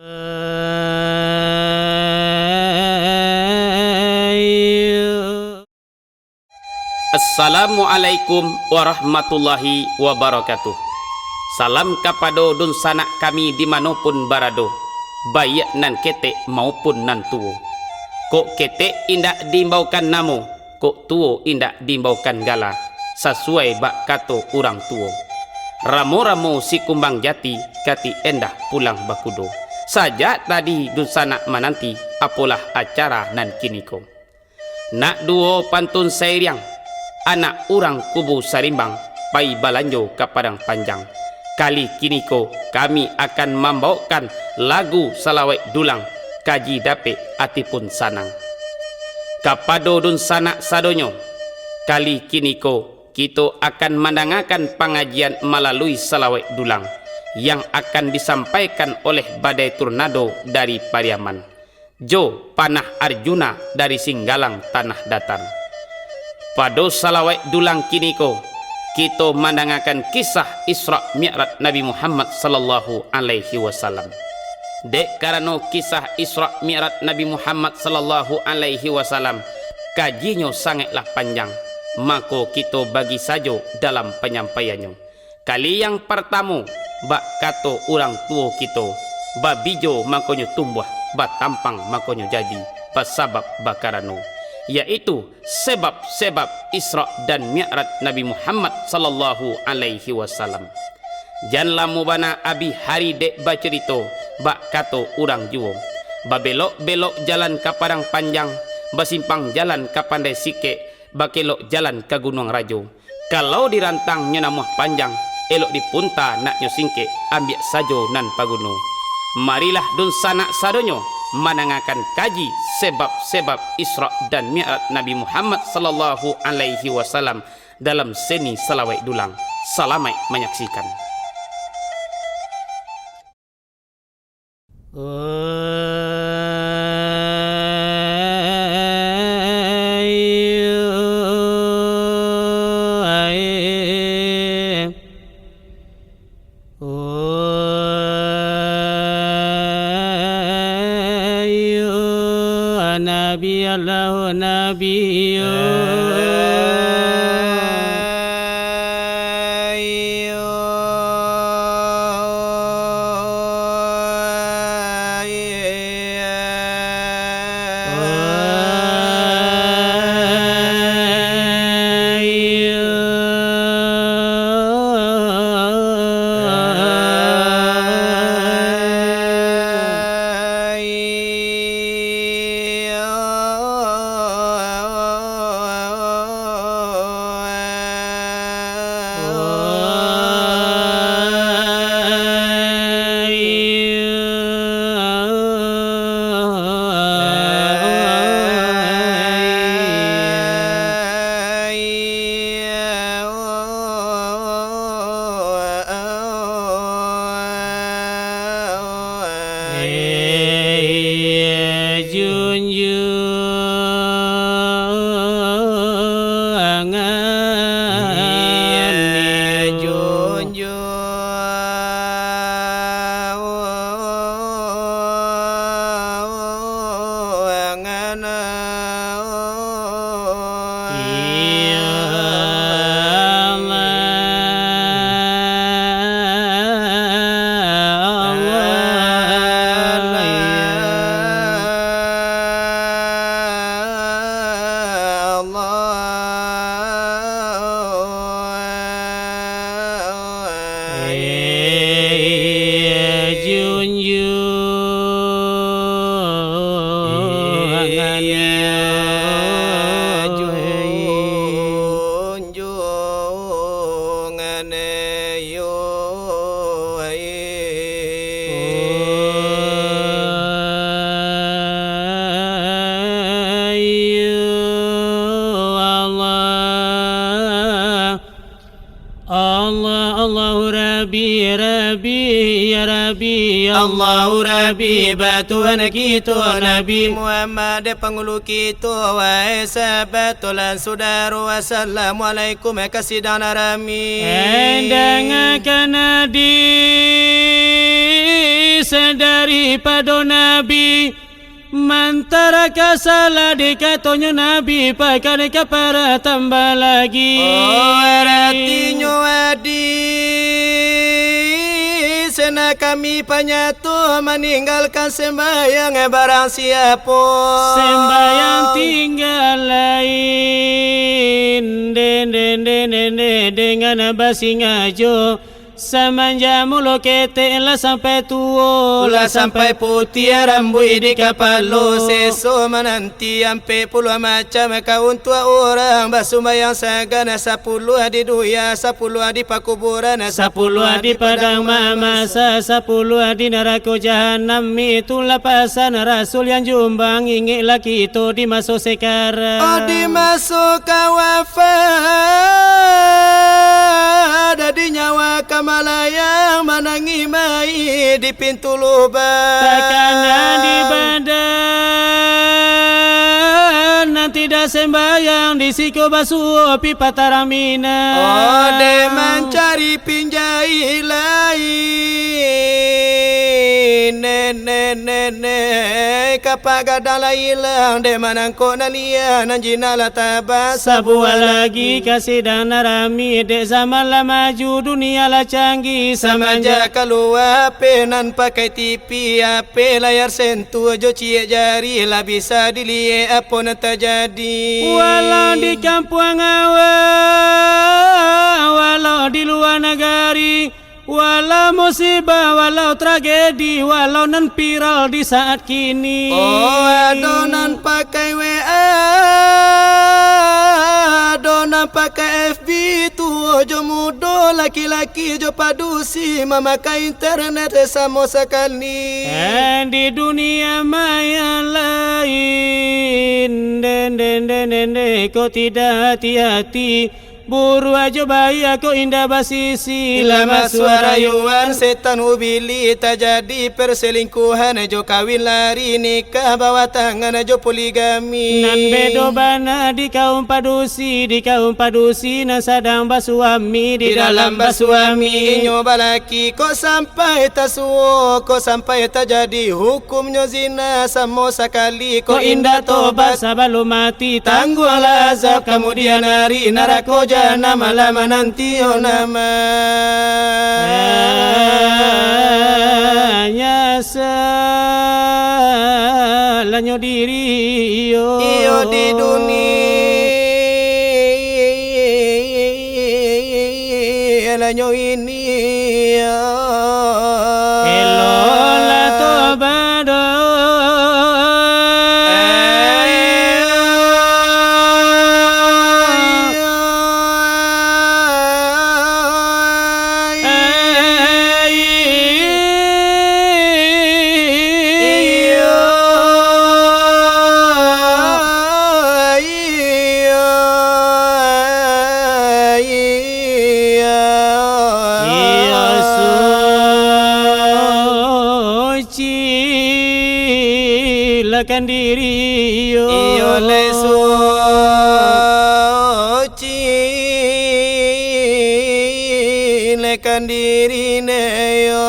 Assalamualaikum warahmatullahi wabarakatuh. Salam kapada dun sanak kami dimanapun barado, baik nan ketek maupun nan tuo. Kok ketek indak diimbaukan namo, kok tuo indak diimbaukan gala, sesuai bak kato orang tuo. Ramo-ramo si kumbang jati, kati endah pulang bakudo. Saja tadi dun sanak menanti, apalah acara nan kiniko. Nak duo pantun sairiang, anak orang kubu sarimbang, pai balanjo ke Padang Panjang. Kali kiniko kami akan membawakan lagu salawat dulang, kaji dape atipun sanang. Kapado dun sanak sadonyo, kali kiniko kita akan mendengarkan pengajian melalui salawat dulang yang akan disampaikan oleh Badai Tornado dari Pariaman, Jo Panah Arjuna dari Singgalang Tanah Datar. Pada salawat dulang kiniko kita mendengarkan kisah Isra Mi'raj Nabi Muhammad sallallahu alaihi wasallam. Dek karena kisah Isra Mi'raj Nabi Muhammad sallallahu alaihi wasallam kajinya sangatlah panjang, maka kita bagi saja dalam penyampaiannya. Kali yang pertama, bak kato orang tua kita, babijo makanya tumbuh, batampang makanya jadi, pasabab bakarano, yaitu sebab-sebab Isra dan Mi'raj Nabi Muhammad sallallahu alaihi wasallam. Janlah mubana abi hari dek bacerito, bak kato orang juo, babelok-belok jalan ke Padang Panjang, basimpang jalan ke Pandai Sike, bakelok jalan ke Gunung Rajo. Kalau dirantang nyenamuh panjang, elok dipunta nak nyosingke, ambil sajo nan paguno. Marilah dun sanak sadonyo mendengarkan kaji sebab-sebab Isra dan Mi'raj Nabi Muhammad sallallahu alaihi wasallam dalam seni salawat dulang. Selamat menyaksikan. Nabi Allah Nabi Allahu Rabbi batu kita Nabi Muhammad penghulu kita wahai sahabat lan saudara assalamualaikum kasih dan rami dengarkan hadis daripada Nabi. Mantaraka salah dikatanya Nabi pakai kapara tambah lagi. Oh artinya adi sena kami penyatu meninggalkan sembahyang barang siapa sembahyang tinggal lain den dengan basi ngajo samanja mulo kete lah sampai tua lah sampai putih rambut di kepala seso menanti ampe puluh macam kaun tua orang basumbayang sagana 10 di duya 10 di pakuburan 10 di padang mamasa 10 di neraka jahanam itulah pasan rasul yang jumbang ingin laki itu dimasuk sekarang dimasuk kawafa di nyawa kamalayang menangi mai di pintu lubang takkan di badan nanti dah sembahyang di siko basuh pipa taramina de mencari pinjai lain ne kapagadang lailang de manangko nalia nanjina latabas sabua lagi kasih dan narami dek zaman lah maju dunia lah canggih samanja keluar penan pakai TV ape layar sentuh jo cie jari lah bisa dilihat apa nak terjadi walau di kampung awal walau di luar negari walau musibah, walau tragedi, walau nan viral di saat kini. Oh, adonan pakai WA, adonan pakai FB, tuh jo muda laki-laki jo padusi memakai internet sama sekali. Di dunia maya lain, kau tidak hati-hati. Buru aja bahaya kau indah basisi lama suara yuan setan ubili tak jadi perselingkuhan jo kawin lari nikah bawa tangan jo poligami nan bedo bana di kaum padusi nan sadang basuami di dalam basuami nyoba laki kau sampai tasuo kau sampai tak jadi hukumnya zina sama sekali kau indah tobat sebelum mati tangguhlah azab kemudian hari neraka nama lama nanti nama nyasalanyo diri iyo di dunia lanyo ini elola tobado silakan diri iyo lesuci lekan diri neyo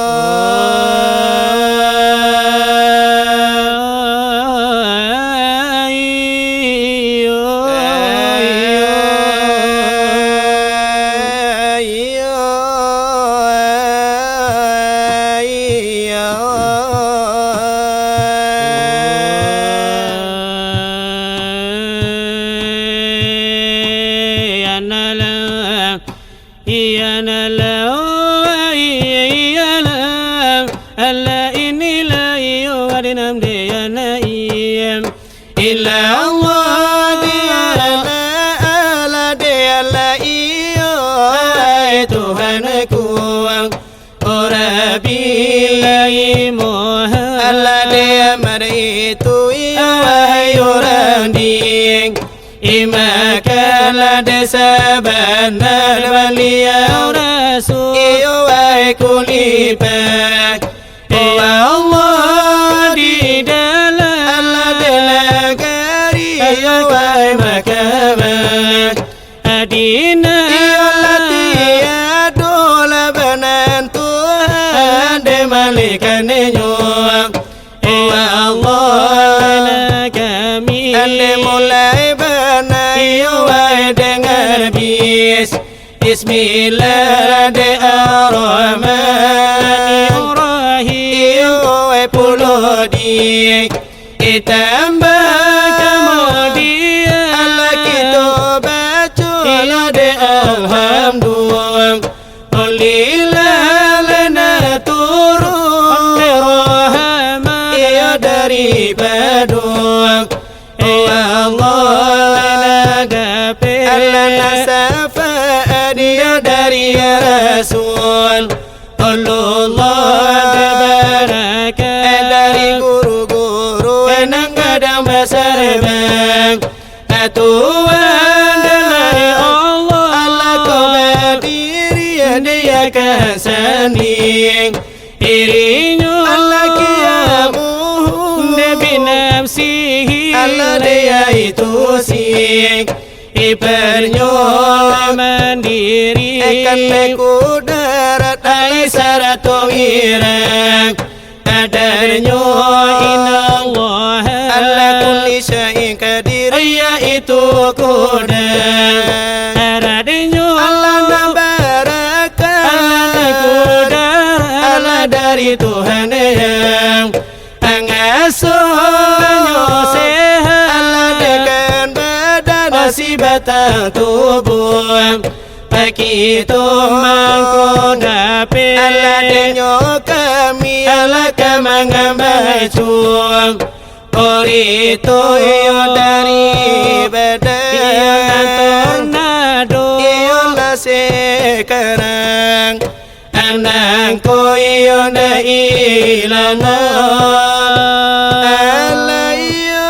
Sabanar walia rasul iyo ay kulibak Allah di dalam Allah delagari iyo ay makamak adina iyo lati adola banan Tuhan de mali berikan nyuang Allah kami ane mulai benayu dengar bis Bismillahirrahmanirrahim puluh dik itambah kemudian Allah kita baca lade alhamdulillah Lillah lana turun rahmat ia dari badung Allah gape Allah nasafa dia dari Rasul Allah barakah dari guru-guru enang kadang besar bang Tuhan dari Allah Allah kau berdiri dia akan sanding dirinya Allah kiamu Nabi nafsihi Allah dia itu sing Ipernya mandiri Ekan leku darat Aisyah irang Kadarnya inallah Allah kulli syai'in qadir Ya itu kudang Aradnya Allah nabarakah Allah kudang Allah dari Tuhan yang Angasuhnya sehat Allah dengan badan Masih batang tubuh Begitu mengkodapi Allah denyo kami Allah kemangambai cuang Korito iyo dari badan Iyo tornado Iyo lah sekarang Anangku iyo na ilana Allah iyo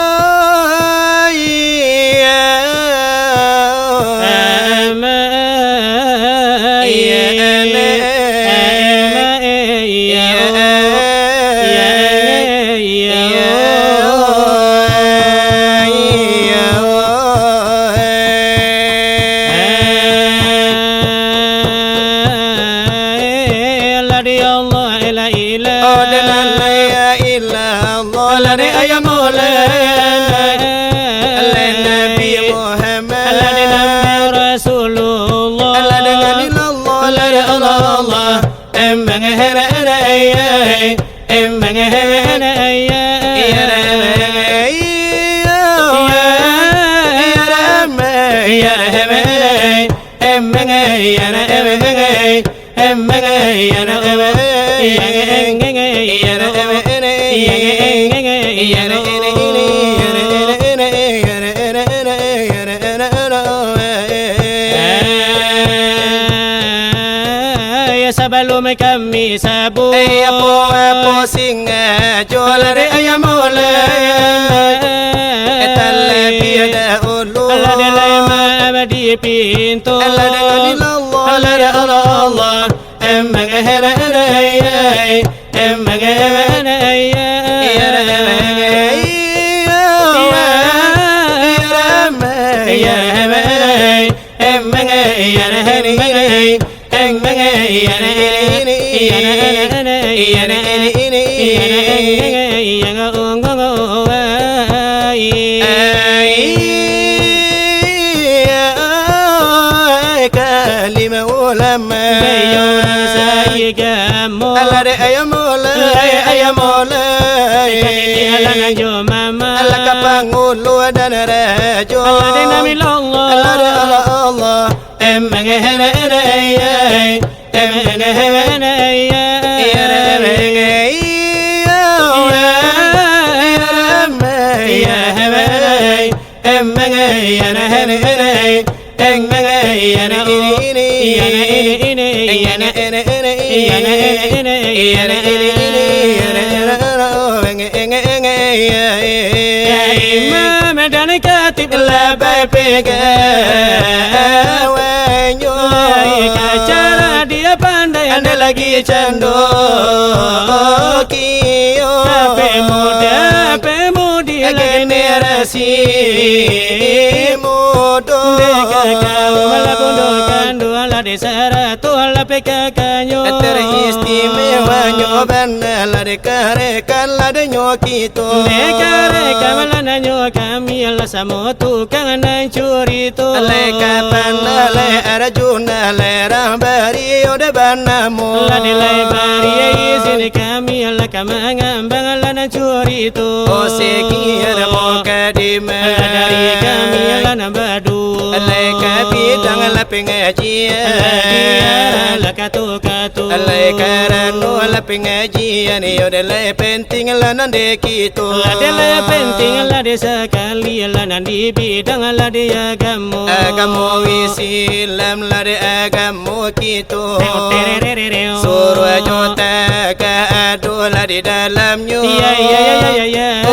Sebelum kami sabu Apa singa Jolare ayam mulai Etale biada ulu Allah dalam di pintu Allah dengan Allah Allah ya Allah Emang herai Emang herai Kalimah ulama Allah de ayam mulai Allah kapangulu dan rajo Allah de nami Allah Allah de Allah Emang herai Imam dan katib Labai pegawainya cara dia pandai anda lagi cendol kiyo Ape mudi generasi muda Dekakau melabundukan dua la desa ratu la pekakanyo teristimewa nyoban la dekarekan la de nyokito Dekarekan melana kami la samotu kangen curito le kapan le arjuna le rahbari ode banamu La dilai bari izin kami la kamangambang la curito o sekian mo kadima dari kami la nambadu le kapitang la pengajian la katu le karano la pengajian ode le penting la nande kito La dela penting la desa kali la nandi bidang la dia gamu agamu Islam la de agamu kito surah jota ka adola di dalamnya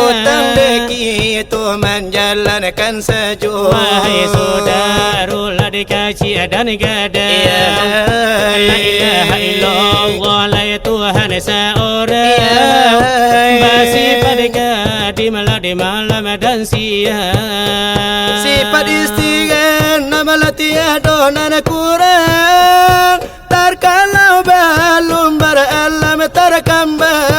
utang de kito menjalankan saja Wahai saudara la dikaci dan gada La ilaha illallah la Tuhan seorang Basi pada di malam dan siang sifat istighfar nama tiada nana kurang terkalau belum beralam terkambang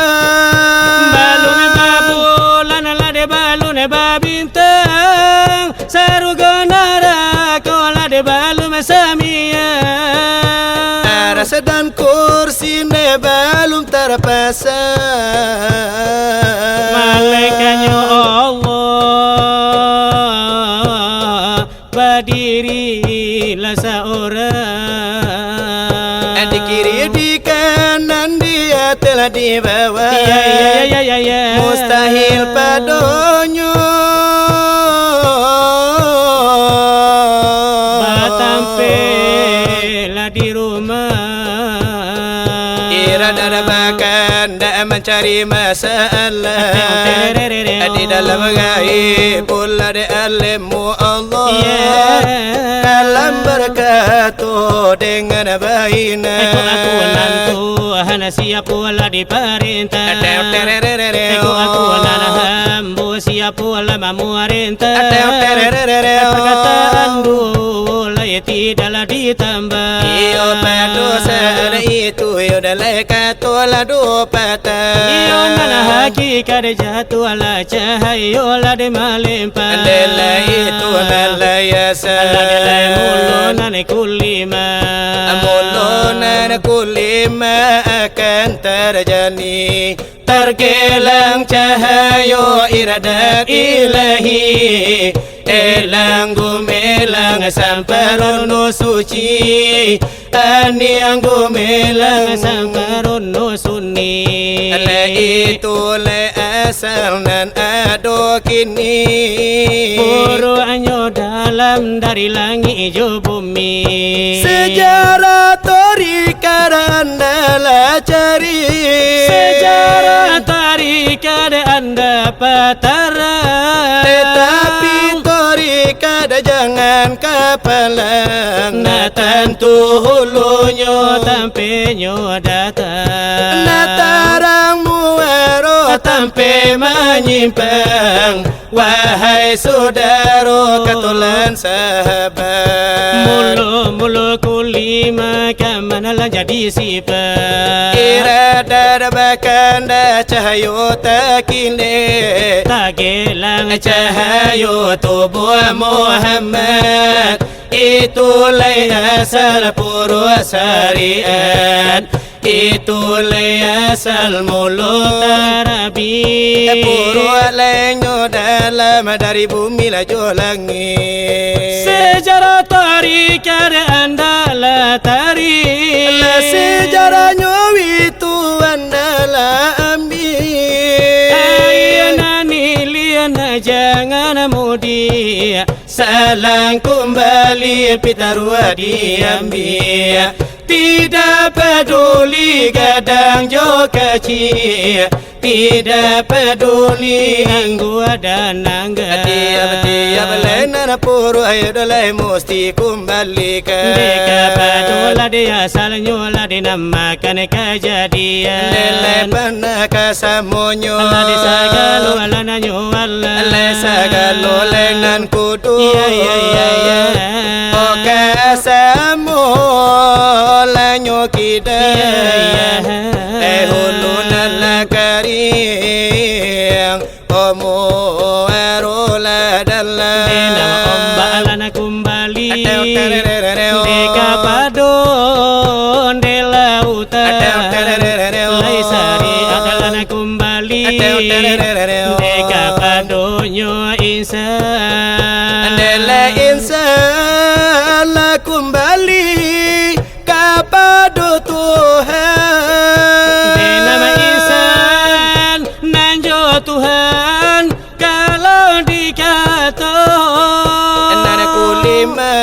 Balun babulan la de balun babintang Sarugo neraka la de balun samiang rasa dan kursi ne belum terpasang Malaikatnya Allah berdirilah seorang di kiri di kanan dia telah di bawah Ya mustahil padonyo Batampelah di rumah irada bahkan dak mencari masalah di dalam gaib pula de alimu Allah kalam berkatu dengan baina Aku nantu hana siap pula diperintah Aku nana hambu siap pula memerintah Perkataan dua tidaklah ditambah iyo padosa itu yo dalai katola do patah Iyo nana hakikat jatuh ala cahaya la de malimpah Andela itu nala yasa Alai mulu nane kulima Amulunan kulima akan terjadi terkelang cahaya iradat ilahi elang gumelang samparono suci aniang gumelang samparono sunni le itu le asal nan ado kini Puru anyo dalam dari langit hijau bumi sejarah torika anda cari Sejarah tarikah anda patara tetapi torika jangan kapalang Na tentu hulunya tampenyo datang na tarang muaro Tampe menyimpang wahai saudara katulan sahabat Mulu kulima kamanalah jadi sifat irada bahkan dah cahaya takile Tagelang cahaya tubuh Muhammad itulah asal pura syariat itulah asal mulut Tarabi pura lenyo dalam dari bumi laju langit Sejarah tarikah anda lah tarik sejarahnya itu anda ambil Ayana niliana jangan mudi Salang kembali pitarua diambil Tidak peduli gadang jo kecil tidak peduli gua dan angga Tiap lena puru ayo dolai mesti kembalikan Deka padola dia salnyola dinamakan kejadian Lele pana kasamonyo Allah disagalo alana nyuala Le sagalo lenan kudu Ya O kasamo lanyo kita hulunan lakaring Omo arola dalam nama ombak alana kumbali Deka padon de lautan Laisari alana kumbali Deka padonyo insan Andela insan la kembali kepada Tuhan nama insan nanjo Tuhan kalau dikata Nana kulima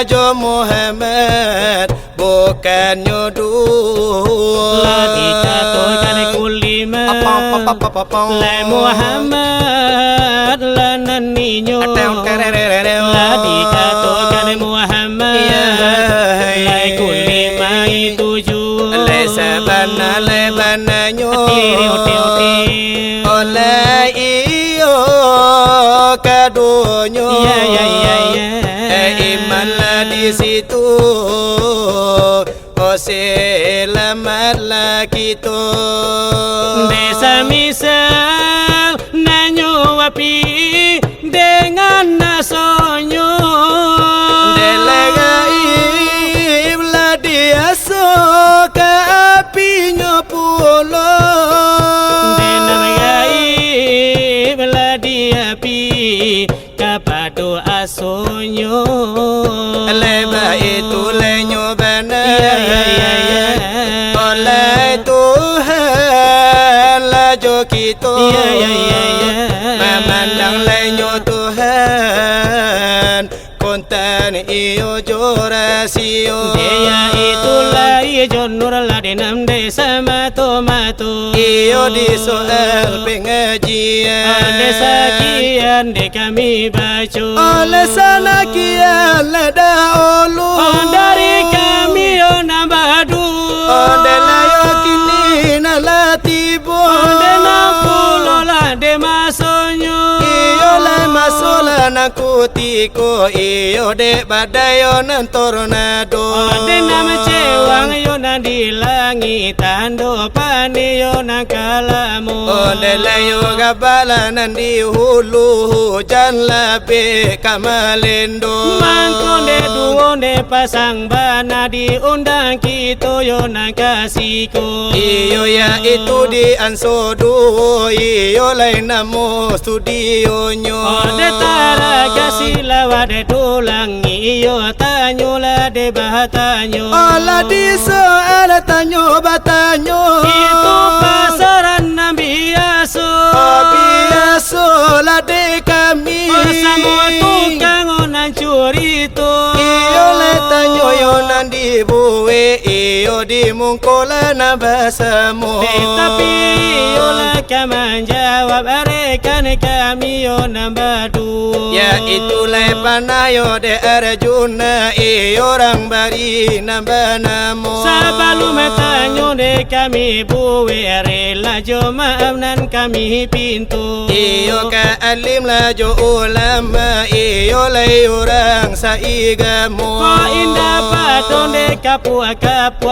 jo Muhammad bukan nyodul La dikata kali kulima La Muhammad la naninyo La dikata kali Muhammad La kulima itu jua Le sabana le bananyo Tiri Oleh iyo kadonyo Ya Imanlah di situ Oh selamatlah kita Desa misal nanyo api dengan nasonyo Delegai belah dia ke apinya pulo Denamagai beladi api kapado asonyo Leba itu lenyo bana Ya Oleh Tuhan lajo kita Memandang lenyo Tuhan Kontan iyo jorasio Dia itulah ijo nur ladinam desa mato Iyo di soal pengajian Desa kian de kami baca Oleh sana kian leda olu dari kami nambadu Onde layo kini nala tibo Onde napulo la de masonyo Iyo le masola na kutiko Iyo de badayo nan tornado Onde nama cewang yo na di langitan do pani yo na kalamu Onde layo gabala nan di hulu hujan labe kamalendo Mangkonde duonde pasang bana diundang kita yo na kasiko Iyo ya itu di ansodu Iyo lain namo studio nyo Onde taraga silawa de tulang iyo tanyola de bahatanyo Ola di soal tanyo batanyo Itu pasaran nambiaso Biaso la de kami Semua tukang onan curito Iyo le tanyo yo nandi buwe Iyo di mungkola na basamu Tapi yola kaman jawab arekan kami yo nambadu Ya itulah panayo de Arjuna orang bari nambanamu Sabalu metanyo de kami buwe rela jo maaf nan kami pintu Iyo ka alim la jo ulama Iyo lay orang saigamu Ko indah paton de kapua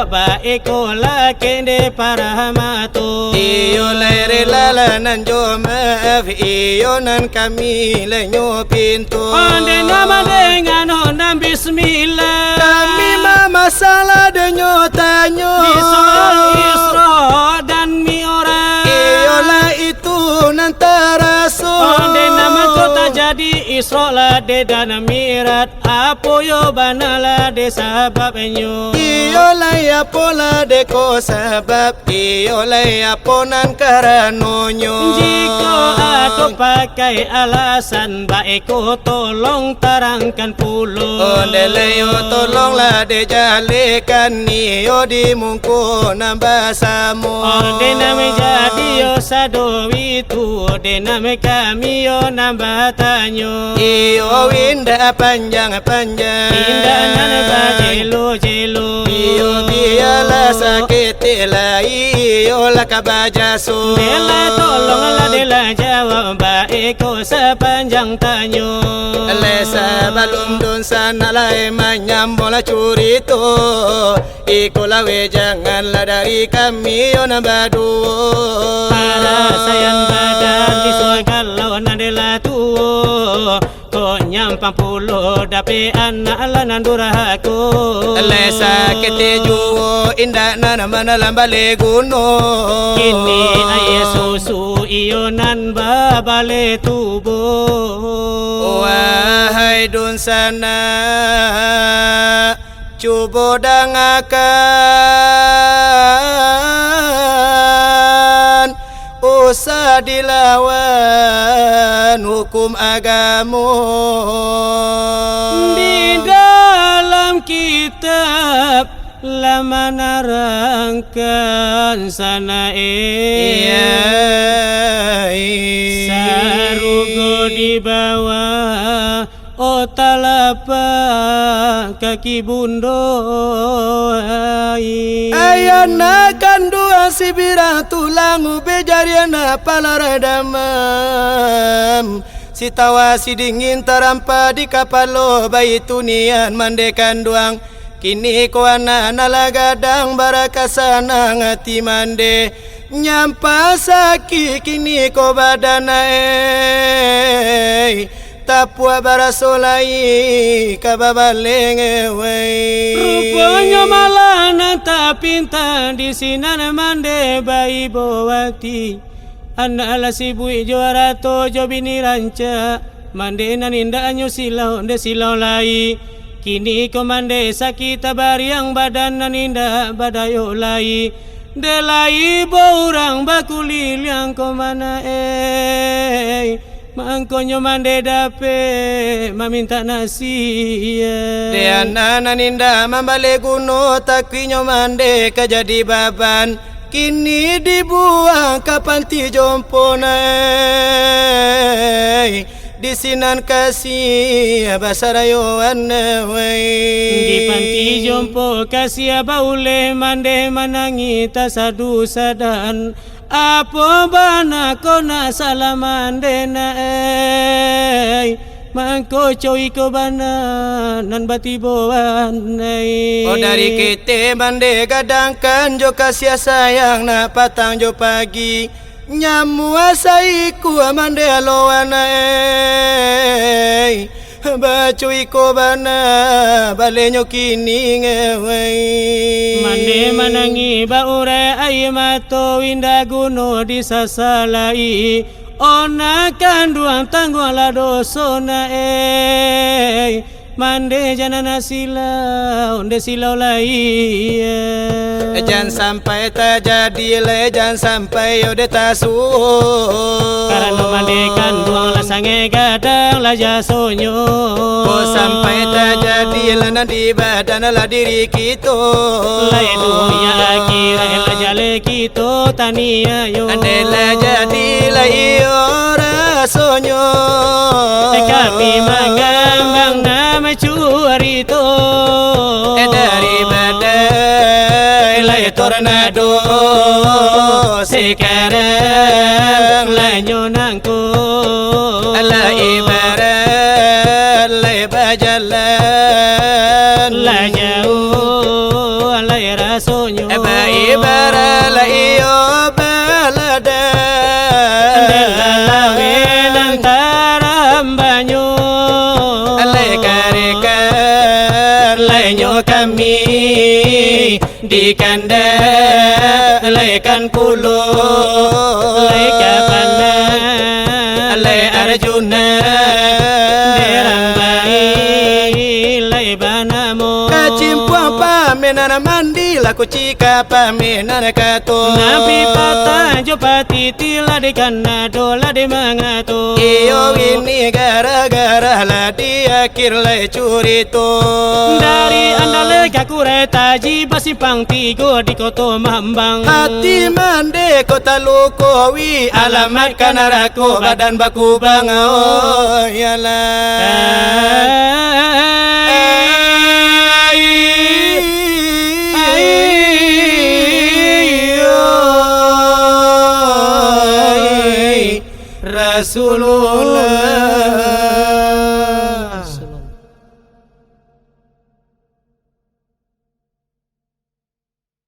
baik ko la kende para matu Iyo lay rela la nan jo maaf Iyo nan kami lenyo pintu Onde nama dengan honam bismillah Kami masalah denyo tanyo Di soal Isra dan Mi'raj Iyolah itu nantara so Onde nama kota jadi Isra la de dan Mi'raj Apo yo banala de sababnya Iyolah ya pola de ko sabab Iyolah ya ponan karanonyo Jika atau pakai alasan baik ko tolong terangkan pulau Onde leyo tolonglah de jalekan Iyo di mungko nambasamu Onde nama jadi Iyo sado itu denam kami yo nambah tanyo. Iyo indah panjang-panjang. Indah nana jelo-jelo. Iyo biarlah sakit lah. Iyo lah kabajaso. Dela tolonglah dela jawab baikku sepanjang tanyo. Lesa balum dun sana lah menyambung lah curito. Ikulah janganlah dari kami yo nambah dua. Para sayan badan di kalau nadela tuo. Ko nyampang pulo dape anak lah nanduraku. Lesa kete juo indah nana mana lambale gunung. Kini ayah susu iyo nan babale tubuh. Wahai dun sana cubo dangakan usah dilawan hukum agama. Di dalam kitab lama narangkan sana sarugo di bawah o talapak kaki bundo. Ayana kandua sibira tulang ube jariana palaradamam. Si tawa si dingin terampa di kapalo bayi tunian mande kanduang. Kini ko anak nalagadang barakasana ngati mande. Nyampa saki kini ko badana tapua barasolai kababaleng ewei. Rupanya malah nanta pinta di sinan mande bayi bowati. Anak ala si bui juara tojo bini ranca. Mande naninda anyo silau de silau lai. Kini ko mande sakit bariang badan naninda badayo lai. De lai borang bakulil yang ko mana mangkonyo mande dape maminta nasi de anak ninda mambale guno takwinyo mande kajadi baban. Kini dibuang kapan ti jompo nai di sinan kasih basarayo anewai. Di panti jompo kasih baule mande manangi tasadu sadan. Apa bana kona salamande na mangko coy ko bana nan batiboan Oh dari kita mande gadangkan jo kasih sayang na patang jo pagi. Nyamu asaiku mande aloana bacui ko bana balenyo kini ngewei. Mande manangi baure ay mato winda guno di sasalai. Ona kanduang tangguh la dosona mande janana silau de silau lai. Jangan sampai terjadi le, jangan sampai yo de tasu. Karena mande kanduang la sange gadang la jasonyo. Oh sampai terjadi le nanti badan la diri kita. Lai dunia akhirat la jale kita tania yo. Ande la jadi la iyo rasonyo. Kami mengambang nama curito. Dari badai lai tornado. Sekarang lanyo nangko. la ibarat lai bajalan. La jauh lai rasonyo. Ba ibarat la iyo baladan. Delalawe lantaram banyo. Lai karekan lai nyo kami di kandang lai kan pulo. Lai kapana. Lai Arjuna Derang bayi lai banamo. kacimpuang pame nana mandi laku cika pami nana kato Nabi patah jopati tila di kanado la di mangato Iyo ini gara-gara lah di akhir lai curito Dari andale kakureta jiba simpang tigo di koto mambang Hati mande kota lukowi alamat kanaraku badan baku bang oh yalah Rasulullah